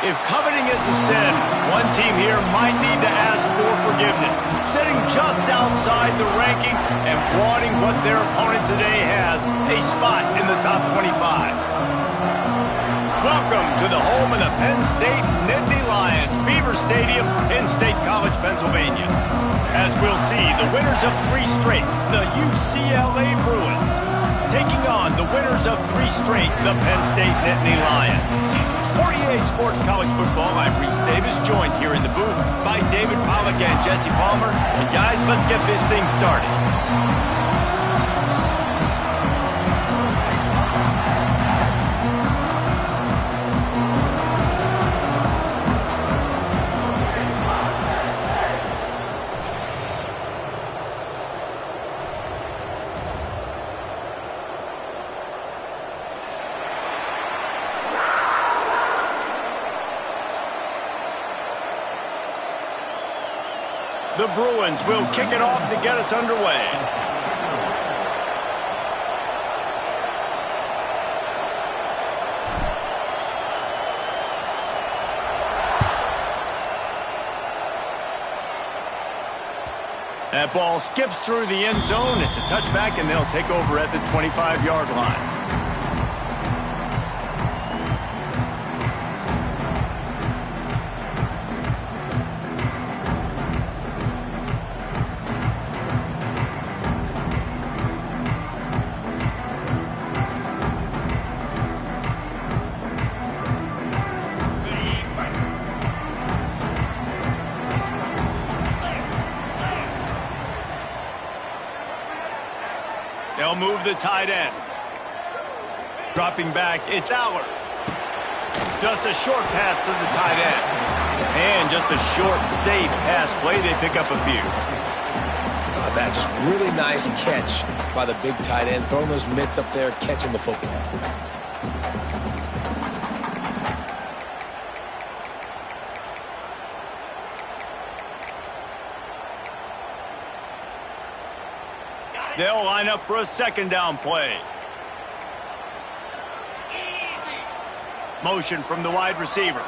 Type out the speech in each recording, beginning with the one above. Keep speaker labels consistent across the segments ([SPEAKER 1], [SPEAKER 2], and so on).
[SPEAKER 1] If coveting is a sin, one team here might need to ask for forgiveness, sitting just outside the rankings and wanting what their opponent today has, a spot in the top 25. Welcome to the home of the Penn State Nittany Lions, Beaver Stadium in State College, Pennsylvania. As we'll see, the winners of 3 straight, the UCLA Bruins, taking on the winners of 3 straight, the Penn State Nittany Lions. For EA Sports College Football, I'm Reese Davis, joined here in the booth by David Pollack and Jesse Palmer. And guys, let's get this thing started. The Bruins will kick it off to get us underway. That ball skips through the end zone. It's a touchback, and they'll take over at the 25-yard line. They'll move the tight end. Dropping back, it's Aller. Just a short pass to the tight end. And just a short, safe pass play. They pick up a few.
[SPEAKER 2] That just really nice catch by the big tight end. Throwing those mitts up there, catching the football.
[SPEAKER 1] They'll line up for a second down play. Motion from the wide receiver.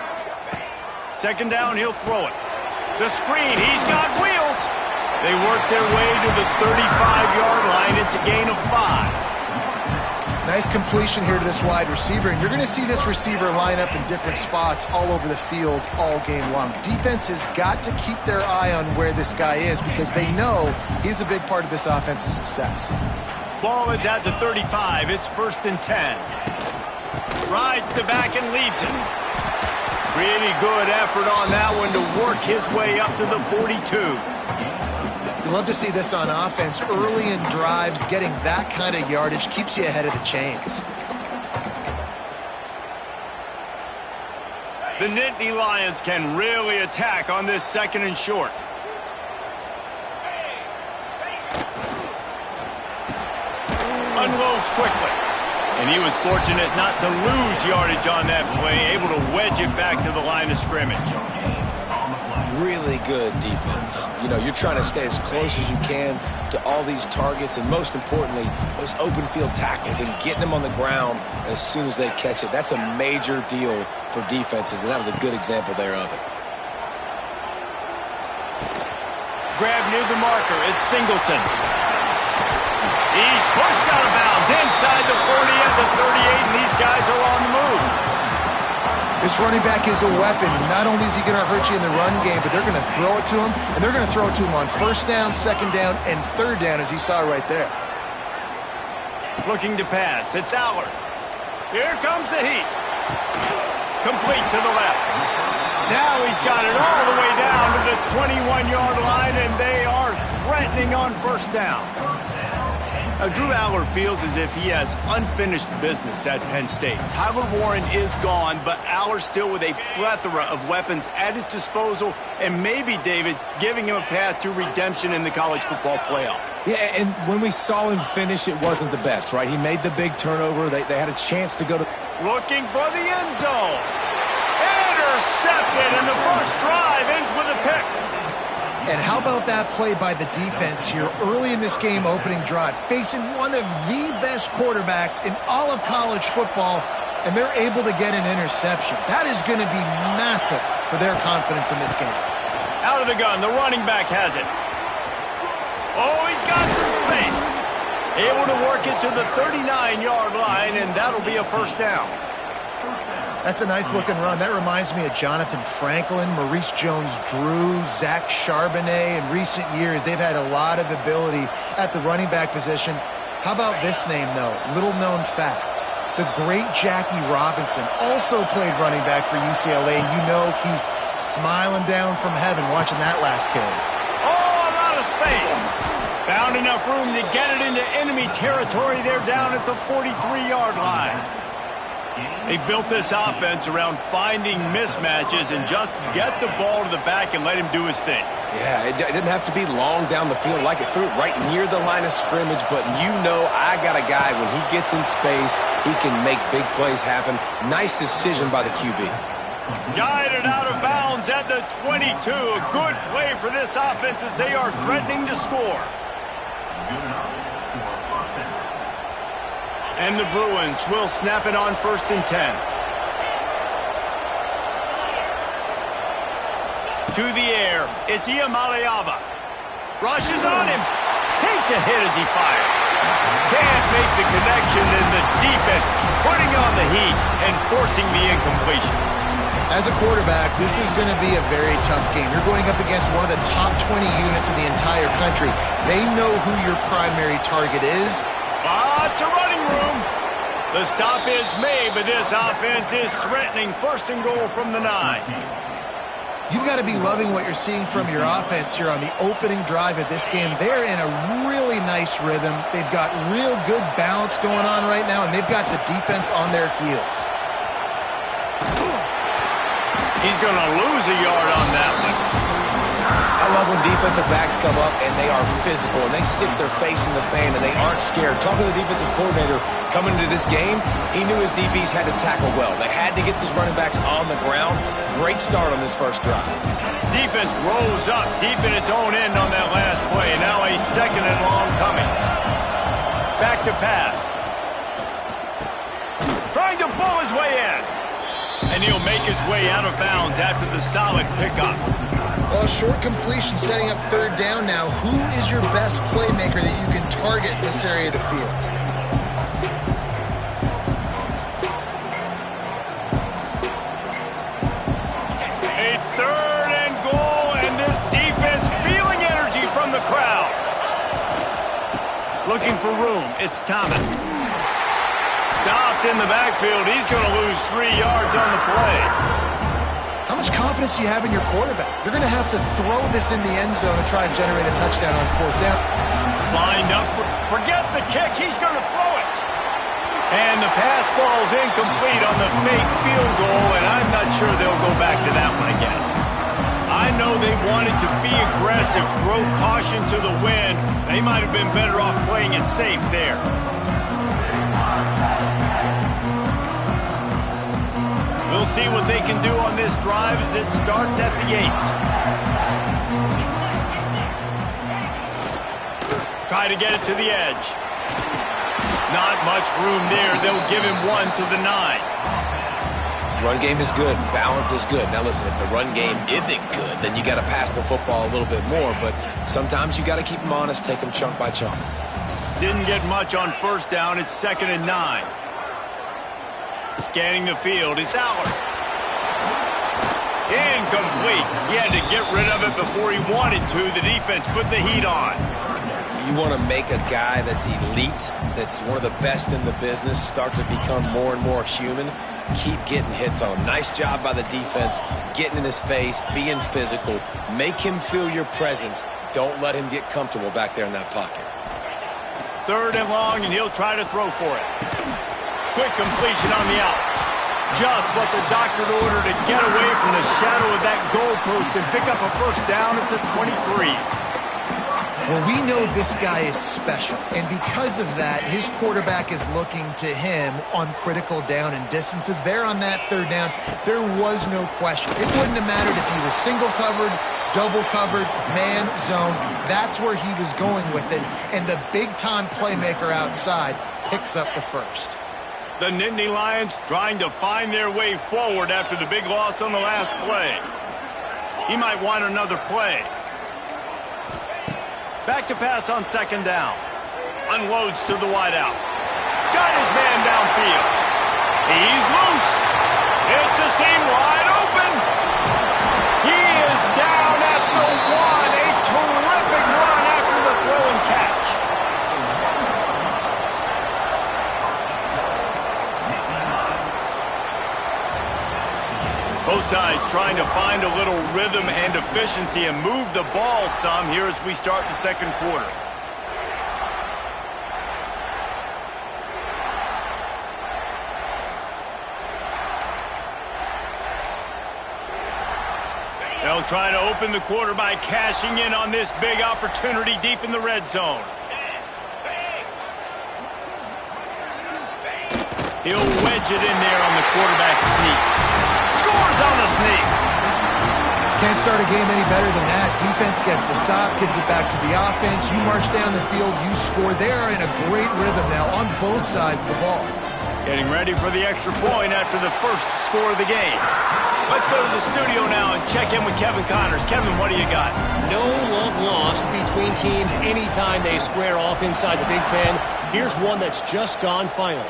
[SPEAKER 1] Second down, he'll throw it. The screen, he's got wheels. They work their way to the 35-yard line. It's a gain of 5.
[SPEAKER 3] Nice completion here to this wide receiver, and you're going to see this receiver line up in different spots all over the field all game long. Defense has got to keep their eye on where this guy is because they know he's a big part of this offense's success.
[SPEAKER 1] Ball is at the 35. It's 1st and 10. Rides the back and leaves it. Pretty good effort on that one to work his way up to the 42.
[SPEAKER 3] You love to see this on offense. Early in drives, getting that kind of yardage keeps you ahead of the chains.
[SPEAKER 1] The Nittany Lions can really attack on this 2nd and short. Unloads quickly. And he was fortunate not to lose yardage on that play, able to wedge it back to the line of scrimmage.
[SPEAKER 2] Really good defense. You know, you're trying to stay as close as you can to all these targets, and most importantly, those open field tackles and getting them on the ground as soon as they catch it. That's a major deal for defenses, and that was a good example there of it.
[SPEAKER 1] Grab near the marker. It's Singleton. He's pushed out of bounds inside the 40 at the 38, and these guys are on the move.
[SPEAKER 3] This running back is a weapon. Not only is he going to hurt you in the run game, but they're going to throw it to him, and they're going to throw it to him on 1st down, 2nd down, and 3rd down, as you saw right there.
[SPEAKER 1] Looking to pass. It's Aller. Here comes the heat. Complete to the left. Now he's got it all the way down to the 21-yard line, and they are threatening on 1st down. Now, Drew Aller feels as if he has unfinished business at Penn State. Tyler Warren is gone, but Aller still with a plethora of weapons at his disposal, and maybe, David, giving him a path to redemption in the college football playoff.
[SPEAKER 2] Yeah, and when we saw him finish, it wasn't the best, right? He made the big turnover. They had a chance to go to...
[SPEAKER 1] Looking for the end zone. Intercepted, and the first drive ends with a pick.
[SPEAKER 3] And how about that play by the defense here early in this game opening drive, facing one of the best quarterbacks in all of college football. and they're able to get an interception. That is going to be massive for their confidence in this game.
[SPEAKER 1] Out of the gun, the running back has it. Oh, he's got some space. Able to work it to the 39-yard line, and that'll be a first down.
[SPEAKER 3] That's a nice-looking run. That reminds me of Jonathan Franklin, Maurice Jones-Drew, Zach Charbonnet. In recent years, they've had a lot of ability at the running back position. How about this name, though? Little-known fact. The great Jackie Robinson also played running back for UCLA, and you know he's smiling down from heaven watching that last carry.
[SPEAKER 1] Oh, a lot of space. Found enough room to get it into enemy territory there down at the 43-yard line. They built this offense around finding mismatches and just get the ball to the back and let him do his thing.
[SPEAKER 2] Yeah, it didn't have to be long down the field. Like it threw it right near the line of scrimmage, but you know I got a guy, when he gets in space, he can make big plays happen. Nice decision by the QB.
[SPEAKER 1] Guided out of bounds at the 22. A good play for this offense as they are threatening to score. And the Bruins will snap it on 1st and 10. To the air, it's Iamaleava. Rushes on him. Takes a hit as he fires. Can't make the connection, and the defense putting on the heat and forcing the incompletion.
[SPEAKER 3] As a quarterback, this is going to be a very tough game. You're going up against one of the top 20 units in the entire country. They know who your primary target is.
[SPEAKER 1] Lots of running room. The stop is made, but this offense is threatening 1st and goal from the 9.
[SPEAKER 3] You've got to be loving what you're seeing from your offense here on the opening drive of this game. They're in a really nice rhythm. They've got real good balance going on right now, and they've got the defense on their heels.
[SPEAKER 1] He's going to lose a yard on that one.
[SPEAKER 2] I love when defensive backs come up and they are physical and they stick their face in the fan and they aren't scared. Talking to the defensive coordinator coming into this game, he knew his DBs had to tackle well. They had to get these running backs on the ground. Great start on this first drive.
[SPEAKER 1] Defense rose up deep in its own end on that last play. Now a 2nd and long coming. Back to pass. Trying to pull his way in. And he'll make his way out of bounds after the solid pickup.
[SPEAKER 3] Well, short completion setting up 3rd down now. Who is your best playmaker that you can target in this area of the field?
[SPEAKER 1] A 3rd and goal, and this defense feeling energy from the crowd. Looking for room, it's Thomas. Stopped in the backfield. He's going to lose 3 yards on the play.
[SPEAKER 3] How much confidence do you have in your quarterback? You're going to have to throw this in the end zone and try and generate a touchdown on 4th down.
[SPEAKER 1] Lined up. Forget the kick. He's going to throw it. And the pass falls incomplete on the fake field goal, and I'm not sure they'll go back to that one again. I know they wanted to be aggressive, throw caution to the wind. They might have been better off playing it safe there. We'll see what they can do on this drive as it starts at the 8. Try to get it to the edge. Not much room there. They'll give him 1 to the 9.
[SPEAKER 2] Run game is good. Balance is good. Now listen, if the run game isn't good, then you got to pass the football a little bit more. But sometimes you got to keep them honest, take them chunk by chunk.
[SPEAKER 1] Didn't get much on 1st down. It's 2nd and 9. Scanning the field, it's Aller. Incomplete. He had to get rid of it before he wanted to. The defense put the heat on.
[SPEAKER 2] You want to make a guy that's elite, that's one of the best in the business, start to become more and more human. Keep getting hits on him. Nice job by the defense, getting in his face, being physical. Make him feel your presence. Don't let him get comfortable back there in that pocket.
[SPEAKER 1] 3rd and long, and he'll try to throw for it. Quick completion on the out. Just what the doctor ordered to get away from the shadow of that goalpost and pick up a 1st down at the 23.
[SPEAKER 3] Well, we know this guy is special, and because of that, his quarterback is looking to him on critical down and distances. There on that 3rd down, there was no question. It wouldn't have mattered if he was single covered, double covered, man, zone. That's where he was going with it, and the big-time playmaker outside picks up the 1st.
[SPEAKER 1] The Nittany Lions trying to find their way forward after the big loss on the last play. He might want another play. Back to pass on second down. Unloads to the wideout. Got his man downfield. He's loose. It's a seam wide open. He is down at the 1. A terrific run after the throw and catch. Both sides trying to find a little rhythm and efficiency and move the ball some here as we start the second quarter. They'll try to open the quarter by cashing in on this big opportunity deep in the red zone. He'll wedge it in there on the quarterback sneak. Scores on the sneak.
[SPEAKER 3] Can't start a game any better than that. Defense gets the stop, gives it back to the offense. You march down the field, you score. They're in a great rhythm now on both sides of the ball.
[SPEAKER 1] Getting ready for the extra point after the first score of the game. Let's go to the studio now and check in with Kevin Connors. Kevin, what do you got?
[SPEAKER 4] No love lost between teams anytime they square off inside the Big Ten. Here's one that's just gone final.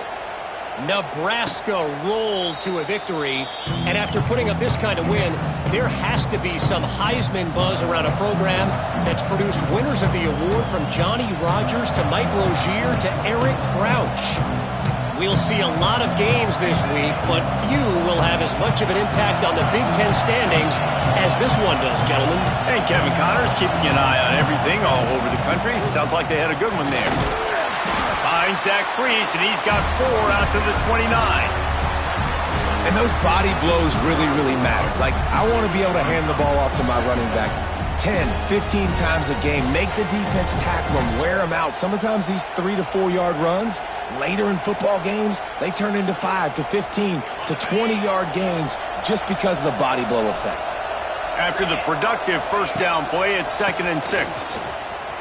[SPEAKER 4] Nebraska rolled to a victory, and after putting up this kind of win, there has to be some Heisman buzz around a program that's produced winners of the award from Johnny Rodgers to Mike Rozier to Eric Crouch. We'll see a lot of games this week, but few will have as much of an impact on the Big Ten standings as this one does, gentlemen.
[SPEAKER 1] And Kevin Connors keeping an eye on everything all over the country. Sounds like they had a good one there. Finds that crease, and he's got 4 out to the 29.
[SPEAKER 2] And those body blows really, really matter. Like, I want to be able to hand the ball off to my running back 10, 15 times a game. Make the defense tackle them, wear them out. Sometimes these 3 to 4 yard runs, later in football games, they turn into 5 to 15 to 20 yard gains just because of the body blow effect.
[SPEAKER 1] After the productive first down play, it's 2nd and 6.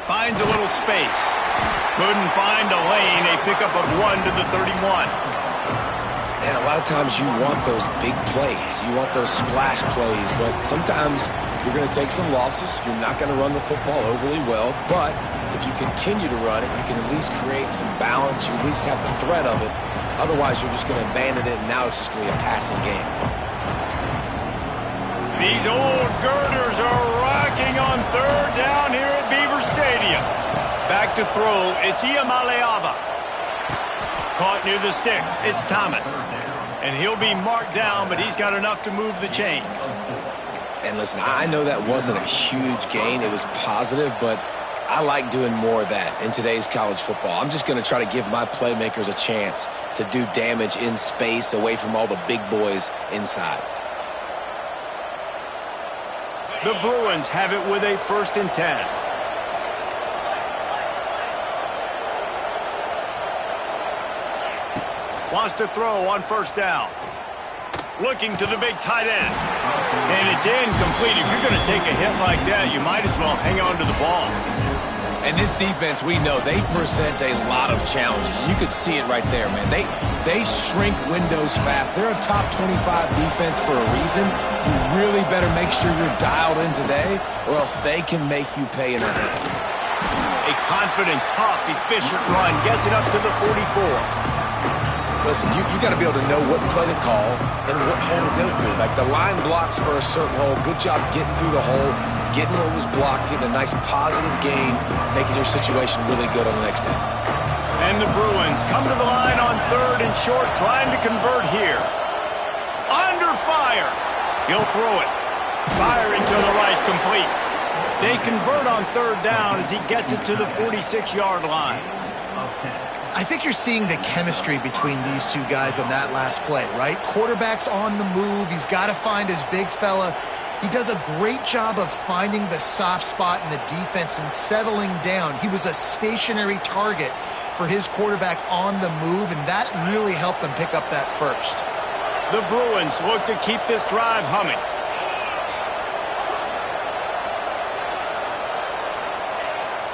[SPEAKER 1] Finds a little space. Couldn't find a lane. A pickup of 1 to the 31.
[SPEAKER 2] And a lot of times you want those big plays. You want those splash plays, but sometimes you're going to take some losses. You're not going to run the football overly well, but if you continue to run it, you can at least create some balance. You at least have the threat of it. Otherwise, you're just going to abandon it, and now it's just going to be a passing game.
[SPEAKER 1] These old girders are rocking on 3rd down here at Beaver Stadium. Back to throw, it's Iamaleava. Caught near the sticks, it's Thomas. And he'll be marked down, but he's got enough to move the chains.
[SPEAKER 2] And listen, I know that wasn't a huge gain. It was positive, but I like doing more of that in today's college football. I'm just going to try to give my playmakers a chance to do damage in space away from all the big boys inside.
[SPEAKER 1] The Bruins have it with a 1st and 10. Wants to throw on 1st down. Looking to the big tight end. And it's incomplete. If you're going to take a hit like that, you might as well hang on to the ball.
[SPEAKER 2] And this defense, we know, they present a lot of challenges. You could see it right there, man. They shrink windows fast. They're a top 25 defense for a reason. You really better make sure you're dialed in today, or else they can make you pay in a hurry.
[SPEAKER 1] A confident, tough, efficient run gets it up to the 44.
[SPEAKER 2] Listen, you got to be able to know what play to call and what hole to go through. Like, the line blocks for a certain hole. Good job getting through the hole, getting what was blocked, getting a nice positive gain, making your situation really good on the next down.
[SPEAKER 1] And the Bruins come to the line on 3rd and short, trying to convert here. Under fire. He'll throw it. Firing to the right, complete. They convert on 3rd down as he gets it to the 46-yard line.
[SPEAKER 3] I think you're seeing the chemistry between these two guys on that last play, right? Quarterback's on the move. He's got to find his big fella. He does a great job of finding the soft spot in the defense and settling down. He was a stationary target for his quarterback on the move, and that really helped them pick up that first.
[SPEAKER 1] The Bruins look to keep this drive humming.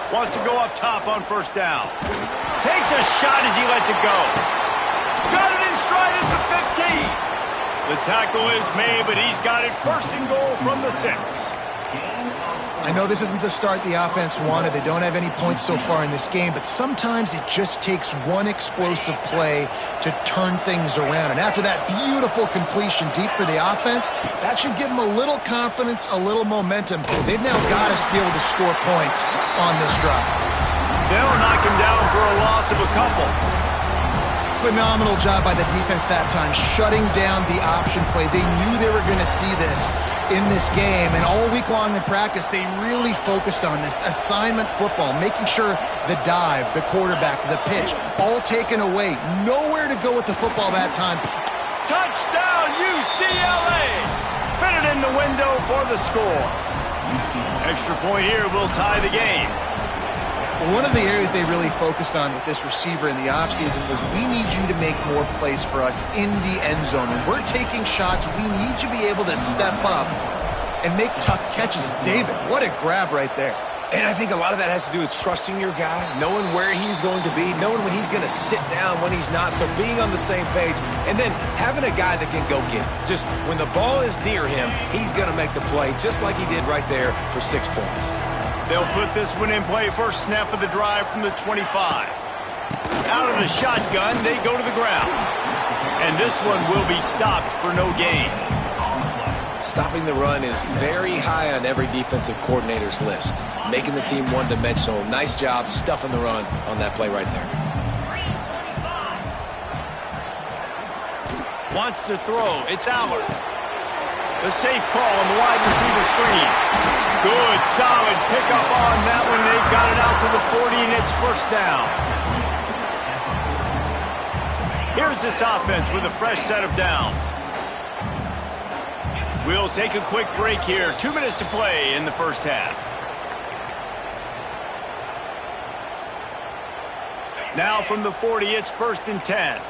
[SPEAKER 1] Wants to go up top on 1st down. Takes a shot as he lets it go. Got it stride at the 15. The tackle is made, but he's got it first and goal from the 6.
[SPEAKER 3] I know this isn't the start the offense wanted. They don't have any points so far in this game, but sometimes it just takes one explosive play to turn things around. And after that beautiful completion deep for the offense, that should give them a little confidence, a little momentum. They've now got us to be able to score points on this drive.
[SPEAKER 1] They'll knock him down for a loss of a couple.
[SPEAKER 3] Phenomenal job by the defense that time, shutting down the option play. They knew they were going to see this in this game, and all week long in practice, they really focused on this assignment football, making sure the dive, the quarterback, the pitch, all taken away. Nowhere to go with the football that time.
[SPEAKER 1] Touchdown, UCLA! Fitted in the window for the score. Extra point here will tie the game.
[SPEAKER 3] One of the areas they really focused on with this receiver in the offseason was we need you to make more plays for us in the end zone. When we're taking shots, we need you to be able to step up and make tough catches. David, what a grab right there.
[SPEAKER 2] And I think a lot of that has to do with trusting your guy, knowing where he's going to be, knowing when he's going to sit down, when he's not, so being on the same page, and then having a guy that can go get it. Just when the ball is near him, he's going to make the play, just like he did right there for 6 points.
[SPEAKER 1] They'll put this one in play first snap of the drive from the 25. Out of the shotgun, they go to the ground. And this one will be stopped for no gain.
[SPEAKER 2] Stopping the run is very high on every defensive coordinator's list. Making the team one-dimensional. Nice job stuffing the run on that play right there.
[SPEAKER 1] Wants to throw. It's Allard. The safe call on the wide receiver screen. Good, solid pickup on that one. They've got it out to the 40, and it's first down. Here's this offense with a fresh set of downs. We'll take a quick break here. 2 minutes to play in the first half. Now from the 40, it's first and 10.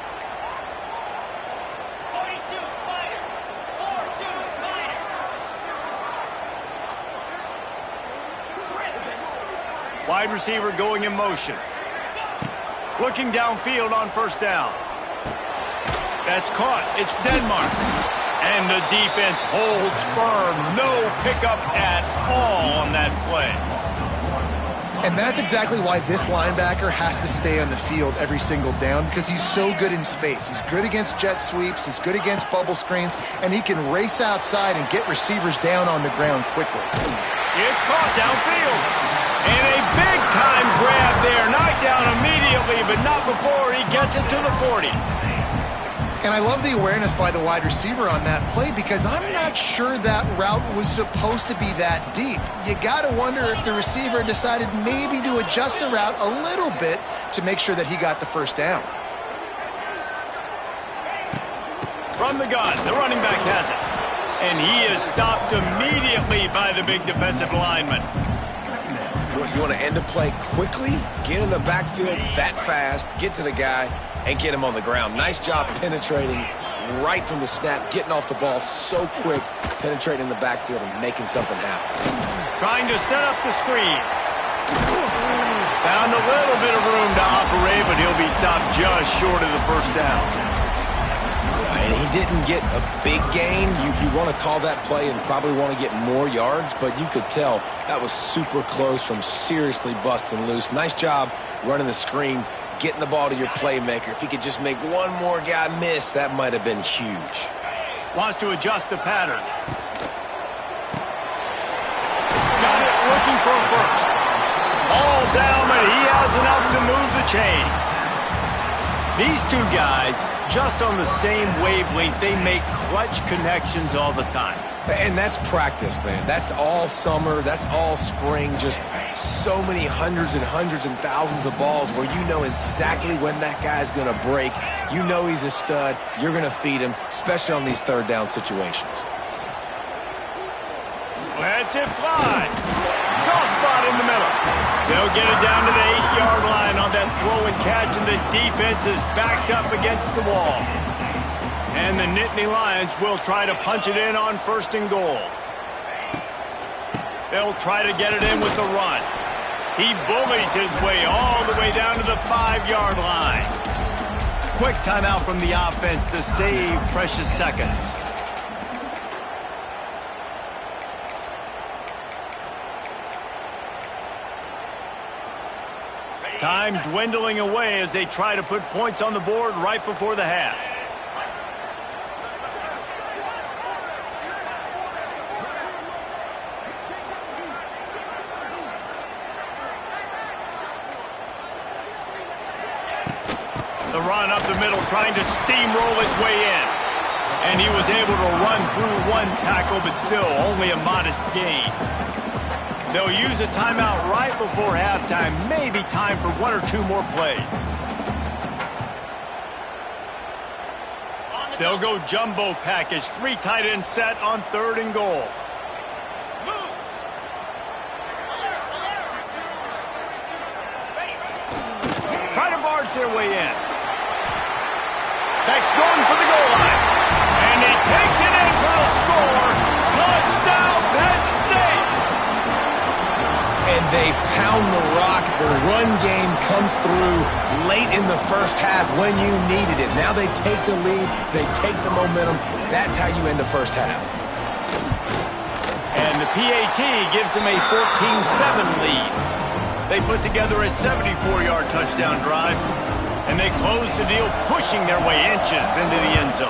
[SPEAKER 1] Wide receiver going in motion. Looking downfield on first down. That's caught. It's Denmark. And the defense holds firm. No pickup at all on that play.
[SPEAKER 3] And that's exactly why this linebacker has to stay on the field every single down, because he's so good in space. He's good against jet sweeps. He's good against bubble screens. And he can race outside and get receivers down on the ground quickly.
[SPEAKER 1] It's caught downfield. And a big-time grab there. Knocked down immediately, but not before he gets it to the 40.
[SPEAKER 3] And I love the awareness by the wide receiver on that play, because I'm not sure that route was supposed to be that deep. You got to wonder if the receiver decided maybe to adjust the route a little bit to make sure that he got the first down.
[SPEAKER 1] From the gun, the running back has it. And he is stopped immediately by the big defensive lineman.
[SPEAKER 2] You want to end a play quickly, get in the backfield that fast, get to the guy, and get him on the ground. Nice job penetrating right from the snap, getting off the ball so quick, penetrating the backfield and making something happen.
[SPEAKER 1] Trying to set up the screen. Found a little bit of room to operate, but he'll be stopped just short of the first down.
[SPEAKER 2] And he didn't get a big gain. You want to call that play and probably want to get more yards, but you could tell that was super close from seriously busting loose. Nice job running the screen, getting the ball to your playmaker. If he could just make one more guy miss, that might have been huge.
[SPEAKER 1] Wants to adjust the pattern. Got it, looking for a first. All down, but he has enough to move the chains. These two guys, just on the same wavelength, they make clutch connections all the time.
[SPEAKER 2] And that's practice, man. That's all summer. That's all spring. Just so many hundreds and hundreds and thousands of balls where you know exactly when that guy's going to break. You know he's a stud. You're going to feed him, especially on these third down situations.
[SPEAKER 1] Let's it fly. Soft spot in the middle. They'll get it down to the 8-yard line on that throw and catch, and the defense is backed up against the wall. And the Nittany Lions will try to punch it in on first and goal. They'll try to get it in with the run. He bullies his way all the way down to the 5-yard line. quick timeout from the offense to save precious seconds. Time dwindling away as they try to put points on the board right before the half. The run up the middle, trying to steamroll his way in. And he was able to run through one tackle, but still only a modest gain. They'll use a timeout right before halftime. Maybe time for one or two more plays. They'll go jumbo package. 3 tight ends set on 3rd and goal. Try to barge their way in. Beck's going for the goal line. And he takes it in for the score. Touchdown, Penn State!
[SPEAKER 2] And they pound the rock. The run game comes through late in the first half when you needed it. Now they take the lead. They take the momentum. That's how you end the first half.
[SPEAKER 1] And the PAT gives them a 14-7 lead. They put together a 74-yard touchdown drive. And they close the deal, pushing their way inches into the end zone.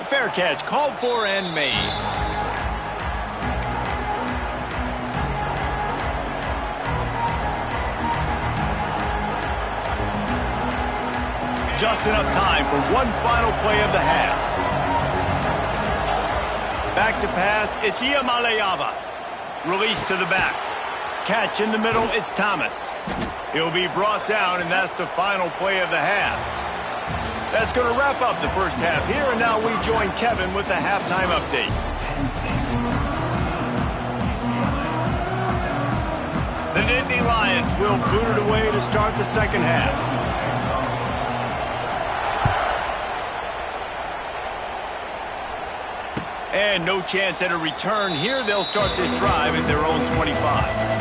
[SPEAKER 1] A fair catch, called for and made. Just enough time for one final play of the half. Back to pass, it's Iamaleava. Release to the back. Catch in the middle, it's Thomas. He'll be brought down, and that's the final play of the half. That's going to wrap up the first half here, and now we join Kevin with the halftime update. The Nittany Lions will boot it away to start the second half. And no chance at a return here. They'll start this drive at their own 25.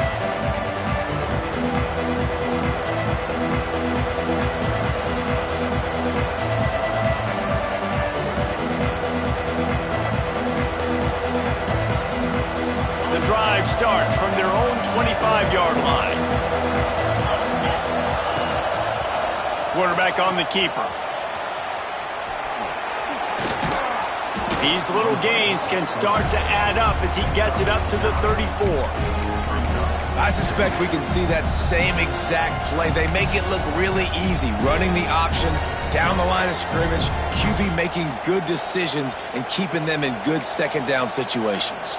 [SPEAKER 1] The drive starts from their own 25-yard line. Quarterback on the keeper. These little gains can start to add up as he gets it up to the 34.
[SPEAKER 2] I suspect we can see that same exact play. They make it look really easy, running the option down the line of scrimmage, QB making good decisions and keeping them in good second down situations.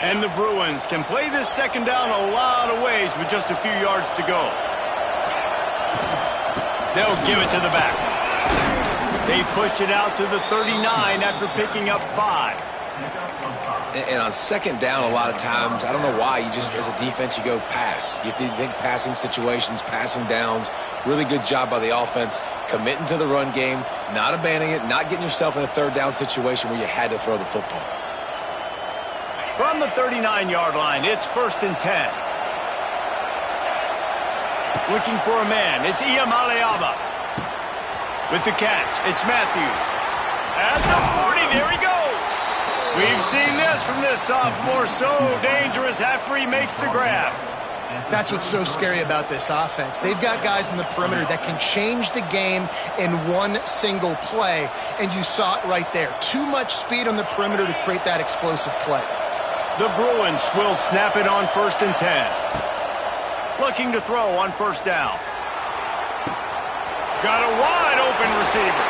[SPEAKER 1] And the Bruins can play this second down a lot of ways with just a few yards to go. They'll give it to the back. They push it out to the 39 after picking up 5.
[SPEAKER 2] And on second down, a lot of times, I don't know why, you just, as a defense, you go pass. You think passing situations, passing downs. Really good job by the offense, committing to the run game, not abandoning it, not getting yourself in a third down situation where you had to throw the football.
[SPEAKER 1] From the 39-yard line, it's 1st and 10. Looking for a man, it's Iamaleava. With the catch, it's Matthews. At the 40, there he goes. We've seen this from this sophomore, so dangerous after he makes the grab.
[SPEAKER 3] That's what's so scary about this offense. They've got guys in the perimeter that can change the game in one single play, and you saw it right there. Too much speed on the perimeter to create that explosive play.
[SPEAKER 1] The Bruins will snap it on 1st and 10. Looking to throw on 1st down. Got a wide open receiver.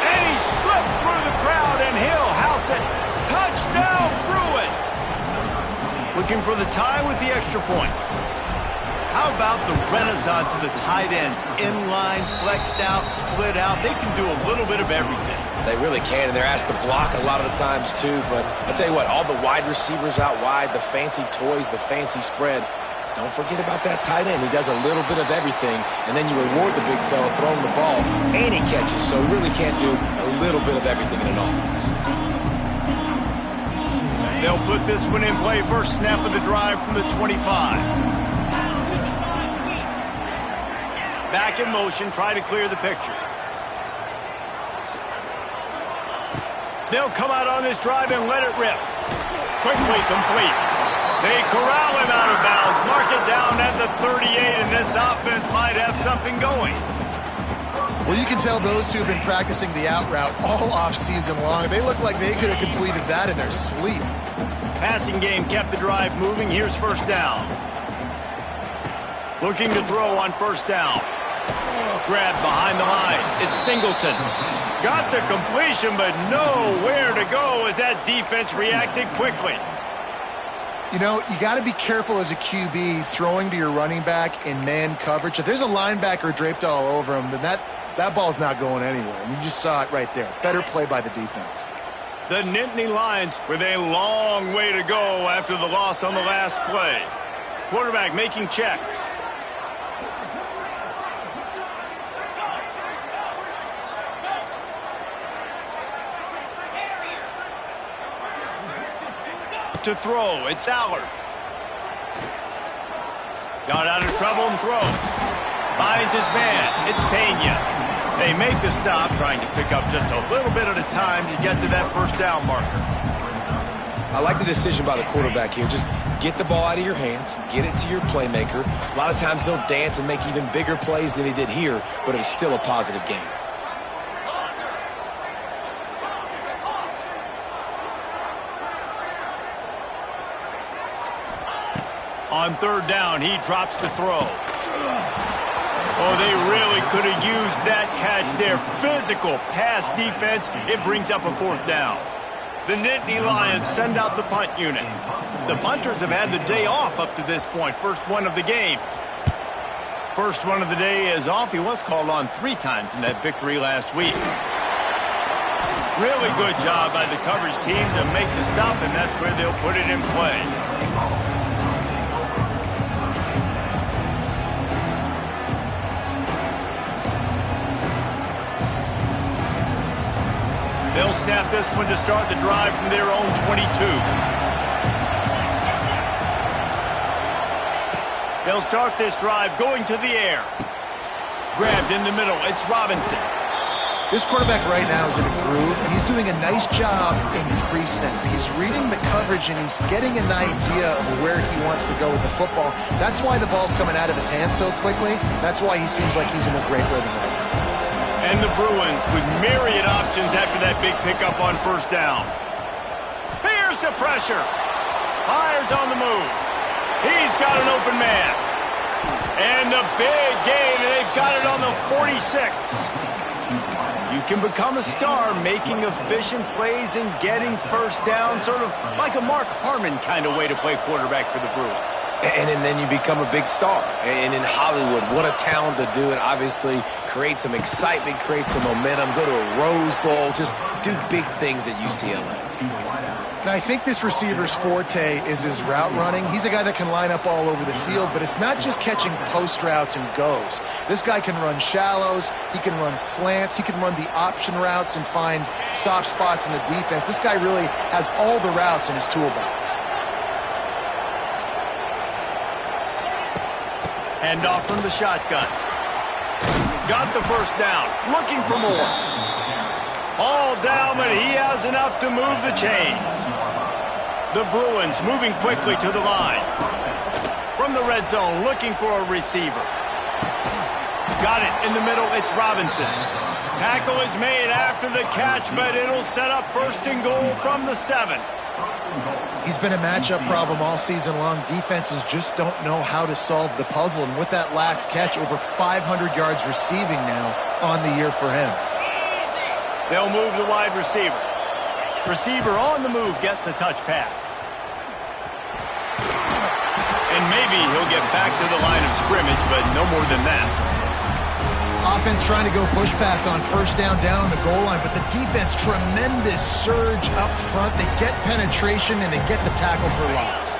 [SPEAKER 1] And he slipped through the crowd, and he'll house it. Touchdown, Bruins! Looking for the tie with the extra point. How about the renaissance of the tight ends? Inline, flexed out, split out. They can do a little bit of everything.
[SPEAKER 2] They really can, and they're asked to block a lot of the times too. But I'll tell you what, all the wide receivers out wide, the fancy toys, the fancy spread, Don't forget about that tight end. He does a little bit of everything, and then you reward the big fella throwing the ball, and he catches, so he really can't do a little bit of everything in an offense.
[SPEAKER 1] They'll put this one in play. First snap of the drive from the 25. Back in motion, try to clear the picture. They'll come out on this drive and let it rip. Quickly complete. They corral him out of bounds, mark it down at the 38, and this offense might have something going.
[SPEAKER 3] Well, you can tell those two have been practicing the out route all off-season long. They look like they could have completed that in their sleep.
[SPEAKER 1] Passing game kept the drive moving. Here's first down. Looking to throw on first down. Grabbed behind the line. It's Singleton. Got the completion, but nowhere to go as that defense reacted quickly.
[SPEAKER 3] You know, you got to be careful as a QB throwing to your running back in man coverage. If there's a linebacker draped all over him, then that ball's not going anywhere. And you just saw it right there. Better play by the defense.
[SPEAKER 1] The Nittany Lions with a long way to go after the loss on the last play. Quarterback making checks. To throw, it's Allard. Got out of trouble and throws. Finds his man, it's Pena. They make the stop, trying to pick up just a little bit at a time to get to that first down marker.
[SPEAKER 2] I like the decision by the quarterback here. Just get the ball out of your hands, get it to your playmaker. A lot of times he'll dance and make even bigger plays than he did here, but it was still a positive game.
[SPEAKER 1] On third down, he drops to throw. Oh, they really could have used that catch there. Physical pass defense. It brings up a fourth down. The Nittany Lions send out the punt unit. The punters have had the day off up to this point. First one of the game. First one of the day is off. He was called on 3 times in that victory last week. Really good job by the coverage team to make the stop, and that's where they'll put it in play. They'll snap this one to start the drive from their own 22. They'll start this drive going to the air. Grabbed in the middle. It's Robinson.
[SPEAKER 3] This quarterback right now is in a groove, and he's doing a nice job in pre-snap. He's reading the coverage, and he's getting an idea of where he wants to go with the football. That's why the ball's coming out of his hands so quickly. That's why he seems like he's in a great rhythm right now.
[SPEAKER 1] And the Bruins with myriad options after that big pickup on first down. Here's the pressure. Byard's on the move. He's got an open man. And the big gain, and they've got it on the 46. You can become a star making efficient plays and getting first down, sort of like a Mark Harmon kind of way to play quarterback for the Bruins.
[SPEAKER 2] And then you become a big star. And in Hollywood, what a talent to do it. Obviously, create some excitement, create some momentum, go to a Rose Bowl, just do big things at UCLA.
[SPEAKER 3] Now, I think this receiver's forte is his route running. He's a guy that can line up all over the field, but it's not just catching post routes and goes. This guy can run shallows, he can run slants, he can run the option routes and find soft spots in the defense. This guy really has all the routes in his toolbox.
[SPEAKER 1] Hand off from the shotgun. Got the first down. Looking for more. All down, but he has enough to move the chains. The Bruins moving quickly to the line. From the red zone, looking for a receiver. Got it in the middle. It's Robinson. Tackle is made after the catch, but it'll set up first and goal from the 7.
[SPEAKER 3] He's been a matchup problem all season long. Defenses just don't know how to solve the puzzle. And with that last catch, over 500 yards receiving now on the year for him.
[SPEAKER 1] They'll move the wide receiver. Receiver on the move gets the touch pass. And maybe he'll get back to the line of scrimmage, but no more than that.
[SPEAKER 3] Offense trying to go push pass on first down on the goal line, but the defense, tremendous surge up front. They get penetration, and they get the tackle for loss.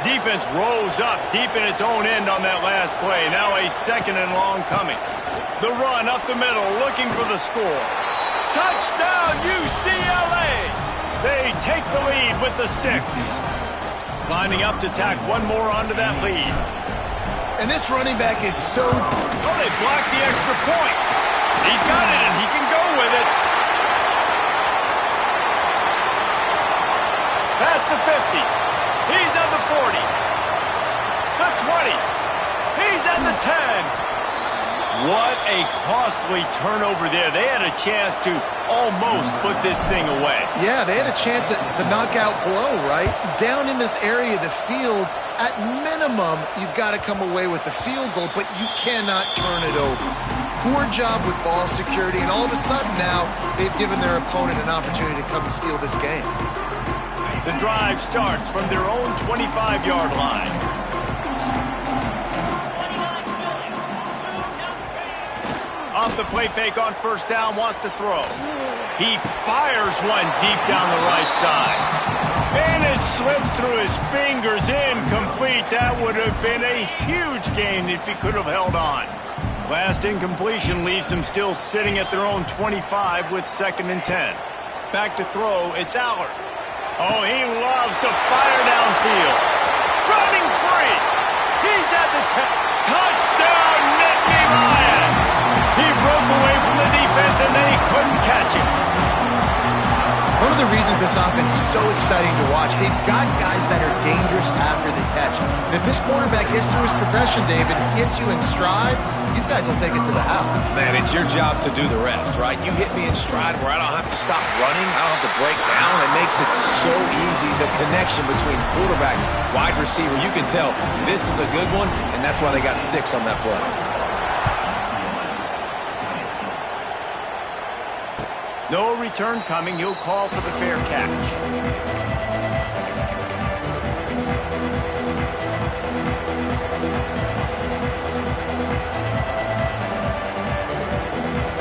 [SPEAKER 1] Defense rose up deep in its own end on that last play. Now a 2nd and long coming. The run up the middle, looking for the score. Touchdown, UCLA! They take the lead with the 6. Lining up to tack one more onto that lead.
[SPEAKER 3] And this running back is so...
[SPEAKER 1] Oh, they blocked the extra point. He's got it, and he can go with it. Pass to 50. He's at the 40. The 20. He's at the 10. What a costly turnover there. They had a chance to almost put this thing away.
[SPEAKER 3] Yeah, they had a chance at the knockout blow, right? Down in this area of the field, at minimum, you've got to come away with the field goal, but you cannot turn it over. Poor job with ball security, and all of a sudden now, they've given their opponent an opportunity to come and steal this game.
[SPEAKER 1] The drive starts from their own 25-yard line. Off the play fake on first down, wants to throw. He fires one deep down the right side. And it slips through his fingers, incomplete. That would have been a huge gain if he could have held on. Last incompletion leaves them still sitting at their own 25 with 2nd and 10. Back to throw, it's Allard. Oh, he loves to fire downfield. Running free. He's at the 10. Touchdown, Nittany Lions. He broke away from the defense, and then he couldn't catch it.
[SPEAKER 3] One of the reasons this offense is so exciting to watch, they've got guys that are dangerous after they catch. And if this quarterback gets through his progression, David, hits you in stride, these guys will take it to the house.
[SPEAKER 2] Man, it's your job to do the rest, right? You hit me in stride where I don't have to stop running. I don't have to break down. It makes it so easy, the connection between quarterback, wide receiver. You can tell this is a good one, and that's why they got 6 on that play.
[SPEAKER 1] No return coming. He'll call for the fair catch.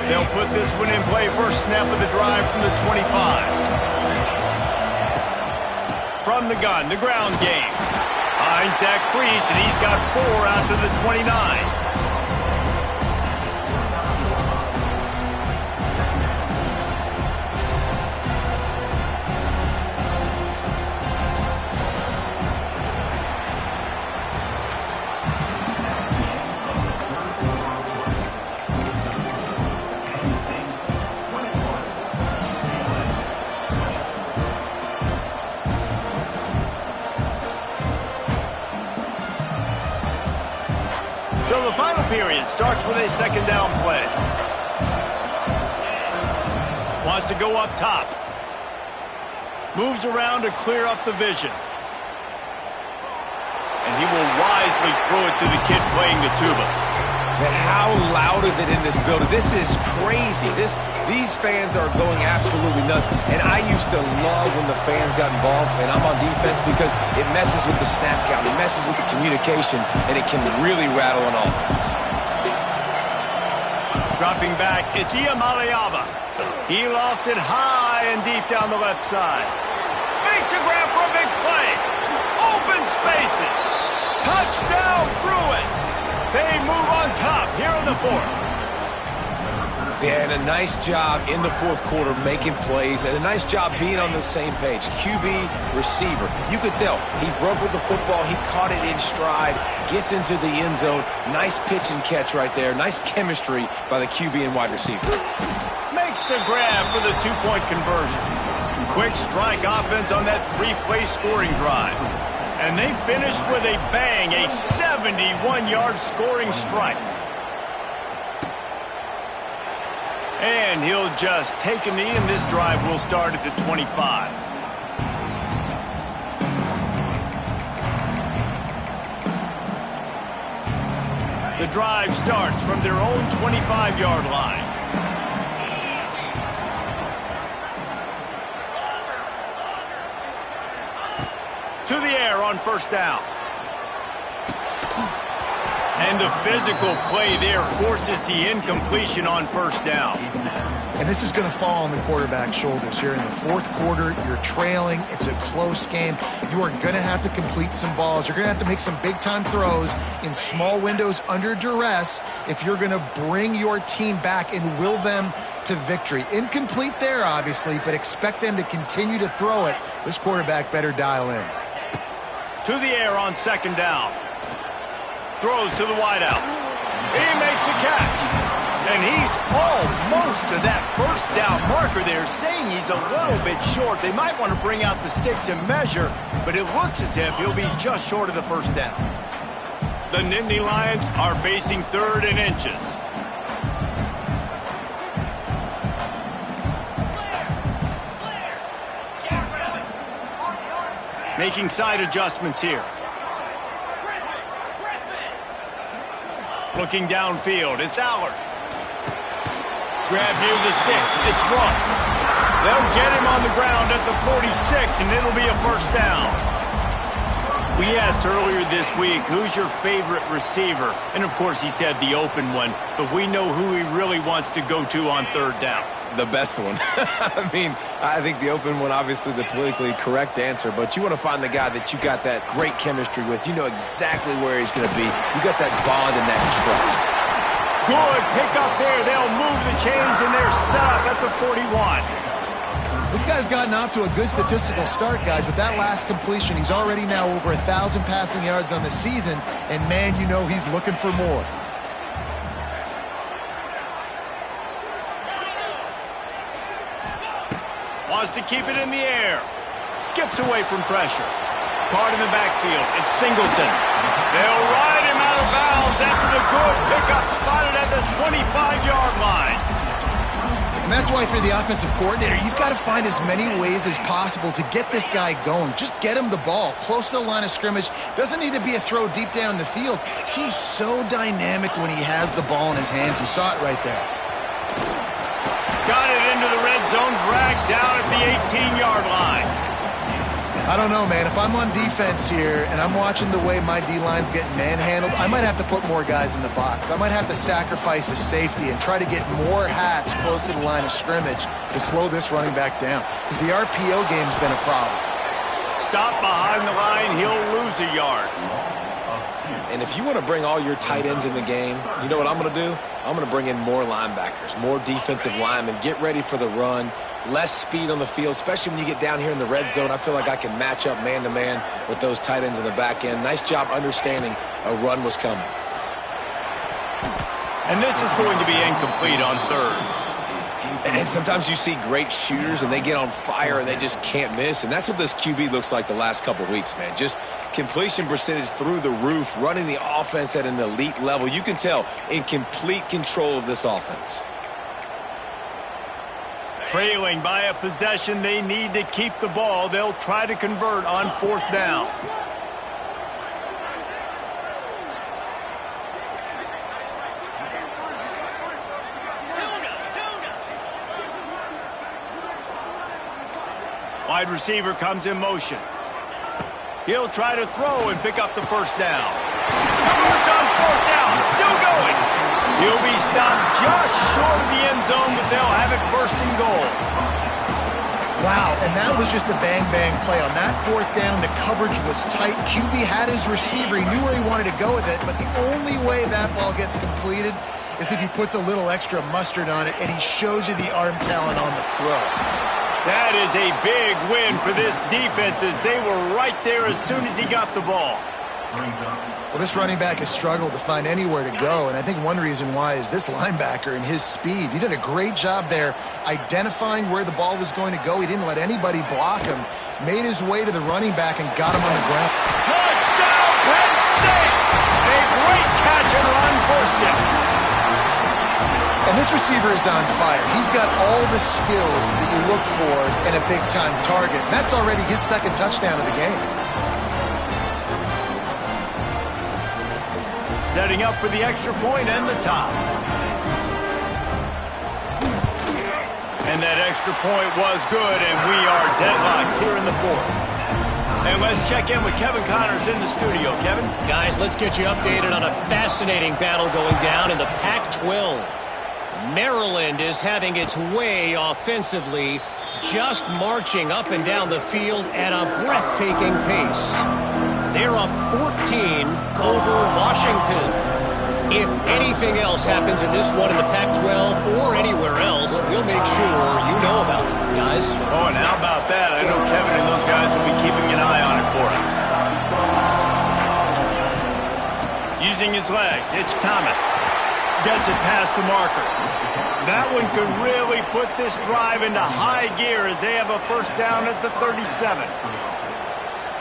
[SPEAKER 1] They'll put this one in play. First snap of the drive from the 25. From the gun, the ground game. Finds that crease, and he's got 4 out to the 29. So the final period starts with a 2nd down play. Wants to go up top. Moves around to clear up the vision. And he will wisely throw it to the kid playing the tuba.
[SPEAKER 2] Man, how loud is it in this building? This is crazy. These fans are going absolutely nuts. And I used to love when the fans got involved, and I'm on defense because it messes with the snap count. It messes with the communication, and it can really rattle an offense.
[SPEAKER 1] Dropping back, it's Iamaleava. He lofts it high and deep down the left side. Makes a grab for a big play. Open spaces. Touchdown, Bruins. They move on top here in the 4th.
[SPEAKER 2] Yeah, and a nice job in the 4th quarter making plays, and a nice job being on the same page. QB, receiver. You could tell he broke with the football. He caught it in stride, gets into the end zone. Nice pitch and catch right there. Nice chemistry by the QB and wide receiver.
[SPEAKER 1] Makes the grab for the 2-point conversion. Quick strike offense on that 3-play scoring drive. And they finished with a bang, a 71-yard scoring strike. And he'll just take a knee, and this drive will start at the 25. The drive starts from their own 25-yard line. To the air on first down. And the physical play there forces the incompletion on first down.
[SPEAKER 3] And this is going to fall on the quarterback's shoulders here in the fourth quarter. You're trailing. It's a close game. You are going to have to complete some balls. You're going to have to make some big-time throws in small windows under duress if you're going to bring your team back and will them to victory. Incomplete there, obviously, but expect them to continue to throw it. This quarterback better dial in.
[SPEAKER 1] To the air on second down. Throws to the wideout. He makes a catch. And he's almost to that first down marker there, saying he's a little bit short. They might want to bring out the sticks and measure, but it looks as if he'll be just short of the first down. The Nittany Lions are facing 3rd and inches. Making side adjustments here. Looking downfield, it's Allard. Grab near the sticks, it's Russ. They'll get him on the ground at the 46, and it'll be a first down. We asked earlier this week, who's your favorite receiver? And of course he said the open one, but we know who he really wants to go to on 3rd down.
[SPEAKER 2] The best one. I mean, I think the open one, obviously the politically correct answer, but you want to find the guy that you got that great chemistry with. You know exactly where he's going to be. You got that bond and that trust.
[SPEAKER 1] Good pick up there. They'll move the chains, and they're set up at the 41.
[SPEAKER 3] This guy's gotten off to a good statistical start, guys, but that last completion, he's already now over 1,000 passing yards on the season, and man, you know he's looking for more.
[SPEAKER 1] Wants to keep it in the air. Skips away from pressure. Caught in the backfield. It's Singleton. They'll ride him out of bounds after the good pickup, spotted at the 25-yard line.
[SPEAKER 3] And that's why, if you're the offensive coordinator, you've got to find as many ways as possible to get this guy going. Just get him the ball close to the line of scrimmage. Doesn't need to be a throw deep down the field. He's so dynamic when he has the ball in his hands. You saw it right there.
[SPEAKER 1] Got it into the red zone, dragged down at the 18-yard line.
[SPEAKER 3] I don't know, man. If I'm on defense here and I'm watching the way my D-line's getting manhandled, I might have to put more guys in the box. I might have to sacrifice a safety and try to get more hats close to the line of scrimmage to slow this running back down, because the RPO game's been a problem.
[SPEAKER 1] Stop behind the line, he'll lose a yard.
[SPEAKER 2] And if you want to bring all your tight ends in the game, you know what I'm going to do? I'm going to bring in more linebackers, more defensive linemen, get ready for the run, less speed on the field, especially when you get down here in the red zone. I feel like I can match up man-to-man with those tight ends in the back end. Nice job understanding a run was coming.
[SPEAKER 1] And this is going to be incomplete on 3rd.
[SPEAKER 2] And sometimes you see great shooters and they get on fire and they just can't miss. And that's what this QB looks like the last couple of weeks, man. Just completion percentage through the roof, running the offense at an elite level. You can tell in complete control of this offense.
[SPEAKER 1] Trailing by a possession, they need to keep the ball. They'll try to convert on 4th down. Wide receiver comes in motion. He'll try to throw and pick up the first down. It's on 4th down. Still going. He'll be stopped just short of the end zone, but they'll have it 1st and goal.
[SPEAKER 3] Wow, and that was just a bang-bang play. On that 4th down, the coverage was tight. QB had his receiver. He knew where he wanted to go with it, but the only way that ball gets completed is if he puts a little extra mustard on it, and he shows you the arm talent on the throw.
[SPEAKER 1] That is a big win for this defense, as they were right there as soon as he got the ball.
[SPEAKER 3] Well, this running back has struggled to find anywhere to go, and I think one reason why is this linebacker and his speed. He did a great job there identifying where the ball was going to go. He didn't let anybody block him, made his way to the running back and got him on the ground.
[SPEAKER 1] Touchdown, Penn State! A great catch and run for 6.
[SPEAKER 3] And this receiver is on fire. He's got all the skills that you look for in a big-time target. And that's already his 2nd touchdown of the game.
[SPEAKER 1] Setting up for the extra point and the top. And that extra point was good, and we are deadlocked here in the 4th. And let's check in with Kevin Connors in the studio. Kevin?
[SPEAKER 4] Guys, let's get you updated on a fascinating battle going down in the Pac-12. Maryland is having its way offensively, just marching up and down the field at a breathtaking pace. They're up 14 over Washington. If anything else happens in this one in the Pac-12 or anywhere else, we'll make sure you know about it, guys.
[SPEAKER 1] Oh, and how about that? I know Kevin and those guys will be keeping an eye on it for us. Using his legs, it's Thomas. Gets it past the marker. That one could really put this drive into high gear as they have a first down at the 37.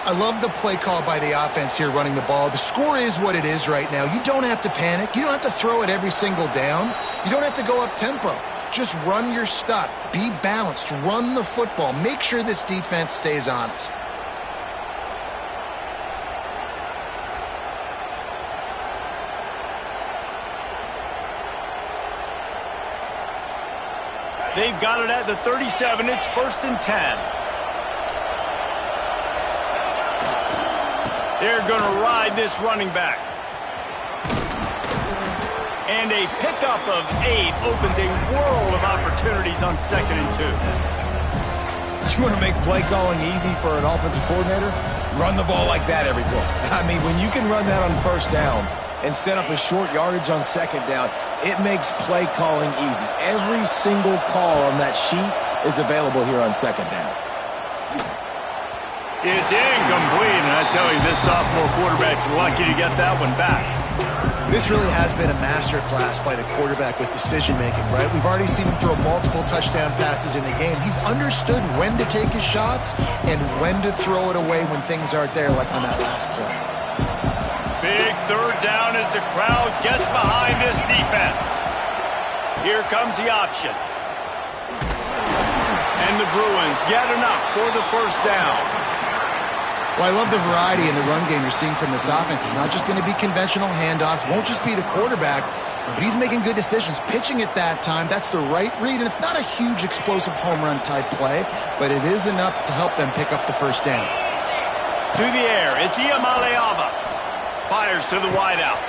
[SPEAKER 3] I love the play call by the offense here running the ball. The score is what it is right now. You don't have to panic. You don't have to throw it every single down. You don't have to go up tempo. Just run your stuff. Be balanced. Run the football. Make sure this defense stays honest.
[SPEAKER 1] They've got it at the 37. It's 1st and 10. They're going to ride this running back. And a pickup of 8 opens a world of opportunities on 2nd and 2.
[SPEAKER 2] You want to make play calling easy for an offensive coordinator? Run the ball like that every play. I mean, when you can run that on first down and set up a short yardage on second down, it makes play calling easy. Every single call on that sheet is available here on second down.
[SPEAKER 1] It's incomplete, and I tell you, this sophomore quarterback's lucky to get that one back.
[SPEAKER 3] This really has been a masterclass by the quarterback with decision-making, right? We've already seen him throw multiple touchdown passes in the game. He's understood when to take his shots and when to throw it away when things aren't there, like on that last play.
[SPEAKER 1] Big 3rd down as the crowd gets behind this defense. Here comes the option. And the Bruins get enough for the first down.
[SPEAKER 3] Well, I love the variety in the run game you're seeing from this offense. It's not just going to be conventional handoffs. Won't just be the quarterback, but he's making good decisions. Pitching at that time, that's the right read. And it's not a huge explosive home run type play, but it is enough to help them pick up the first down.
[SPEAKER 1] To the air, it's Iamaleava. Fires to the wideout.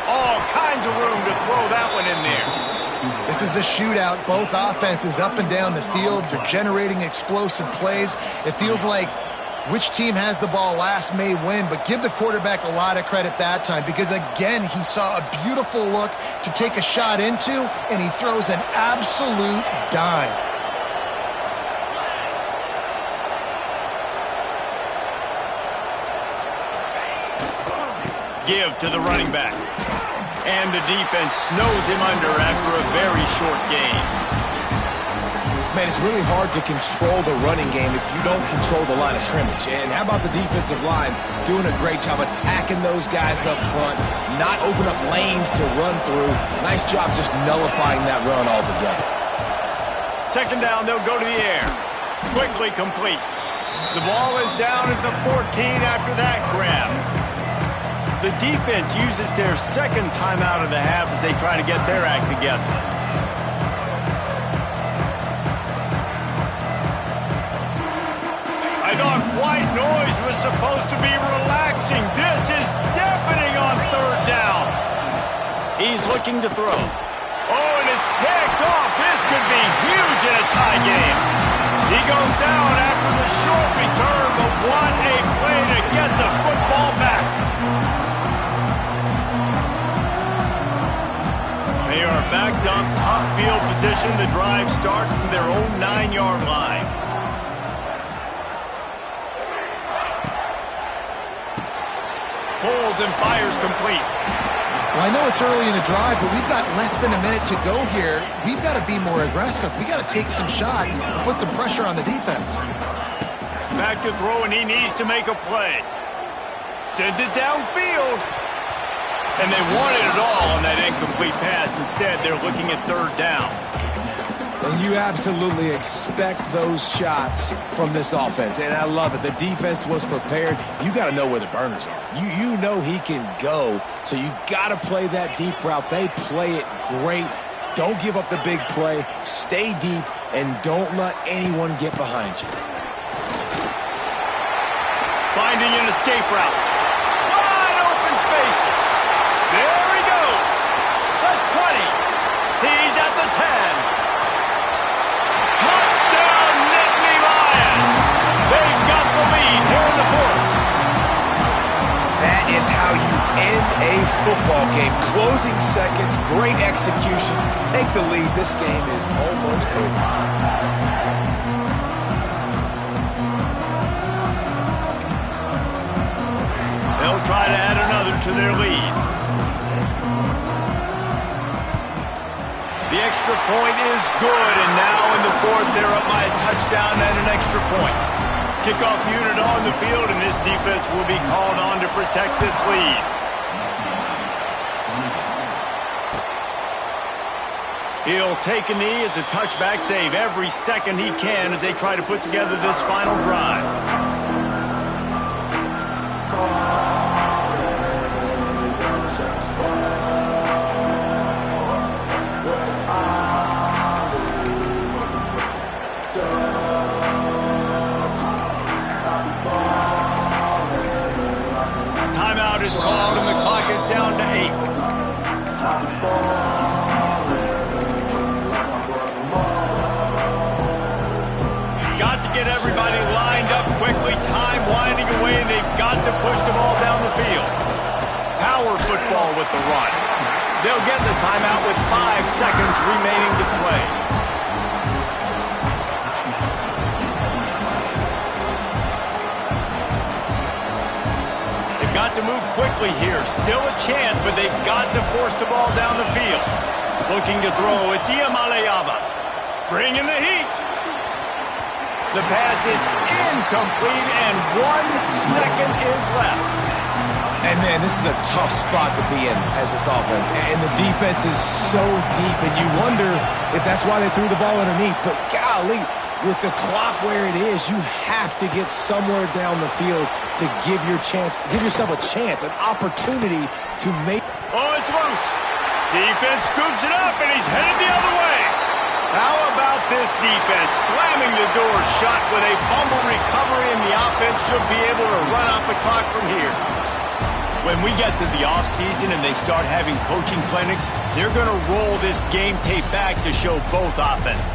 [SPEAKER 1] All kinds of room to throw that one in there.
[SPEAKER 3] This is a shootout. Both offenses up and down the field. They're generating explosive plays. It feels like which team has the ball last may win, but give the quarterback a lot of credit that time because, again, he saw a beautiful look to take a shot into, and he throws an absolute dime.
[SPEAKER 1] Give to the running back. And the defense snows him under after a very short game.
[SPEAKER 2] Man, it's really hard to control the running game if you don't control the line of scrimmage. And how about the defensive line doing a great job attacking those guys up front, not open up lanes to run through. Nice job just nullifying that run altogether.
[SPEAKER 1] 2nd down, they'll go to the air. Quickly complete. The ball is down at the 14 after that grab. The defense uses their 2nd timeout of the half as they try to get their act together. I thought white noise was supposed to be relaxing. This is deafening on 3rd down. He's looking to throw. Oh, and it's picked off. This could be huge in a tie game. He goes down after the short return, but what a play to get the football back. They are backed up, top field position. The drive starts from their own 9-yard line. Pulls and fires complete.
[SPEAKER 3] Well, I know it's early in the drive, but we've got less than a minute to go here. We've got to be more aggressive. We've got to take some shots and put some pressure on the defense.
[SPEAKER 1] Back to throw, and he needs to make a play. Sends it downfield. And they wanted it all on that incomplete pass. Instead, they're looking at 3rd down.
[SPEAKER 2] And you absolutely expect those shots from this offense. And I love it. The defense was prepared. You got to know where the burners are. You know he can go. So you got to play that deep route. They play it great. Don't give up the big play. Stay deep and don't let anyone get behind you.
[SPEAKER 1] Finding an escape route. Wide open spaces. There he goes. The 20. He's at the
[SPEAKER 2] football game. Closing seconds, great execution. Take the lead. This game is almost over.
[SPEAKER 1] They'll try to add another to their lead. The extra point is good, and now in the fourth, they're up by a touchdown and an extra point. Kickoff unit on the field, and this defense will be called on to protect this lead. He'll take a knee. It's a touchback save every second he can as they try to put together this final drive. Timeout is called, and the clock is down to 8. Got to get everybody lined up quickly. Time winding away, and they've got to push the ball down the field. Power football with the run. They'll get the timeout with 5 seconds remaining to play. They've got to move quickly here. Still a chance, but they've got to force the ball down the field. Looking to throw, it's Iamaleava. Bringing the heat. The pass is incomplete, and 1 second is left.
[SPEAKER 2] And, man, this is a tough spot to be in as this offense. And the defense is so deep, and you wonder if that's why they threw the ball underneath. But, golly, with the clock where it is, you have to get somewhere down the field to give yourself a chance, an opportunity to make.
[SPEAKER 1] Oh, it's loose. Defense scoops it up, and he's headed the other way. How about this defense slamming the door shut with a fumble recovery, and the offense should be able to run out the clock from here. When we get to the offseason and they start having coaching clinics, they're going to roll this game tape back to show both offenses.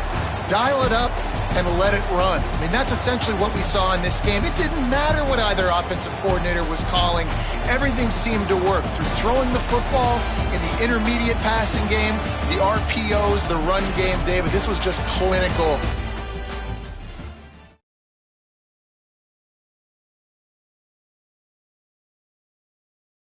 [SPEAKER 3] Dial it up and let it run. I mean, that's essentially what we saw in this game. It didn't matter what either offensive coordinator was calling. Everything seemed to work through throwing the football in the intermediate passing game, the RPOs, the run game, David. This was just clinical